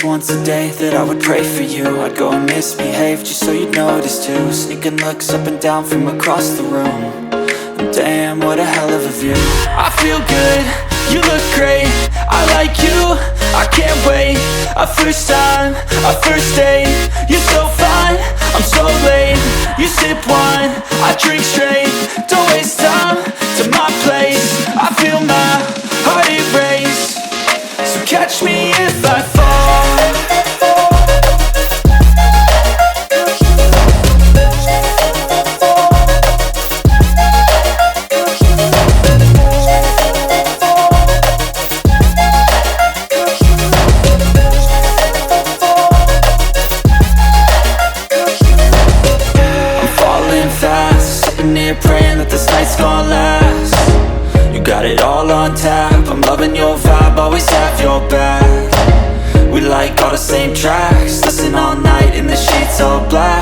once a day that I would pray for you. I'd go and misbehave just so you'd notice too. Sneaking looks up and down from across the room. And damn, what a hell of a view. I feel good, you look great, I like you, I can't wait. A first time, a first date, you're so fine, I'm so late. You sip wine, I drink straight. Don't waste time to my place. I feel my heart erase. So catch me if I fall. Praying that this night's gonna last. You got it all on tap, I'm loving your vibe, always have your back. We like all the same tracks, listen all night in the sheets all black.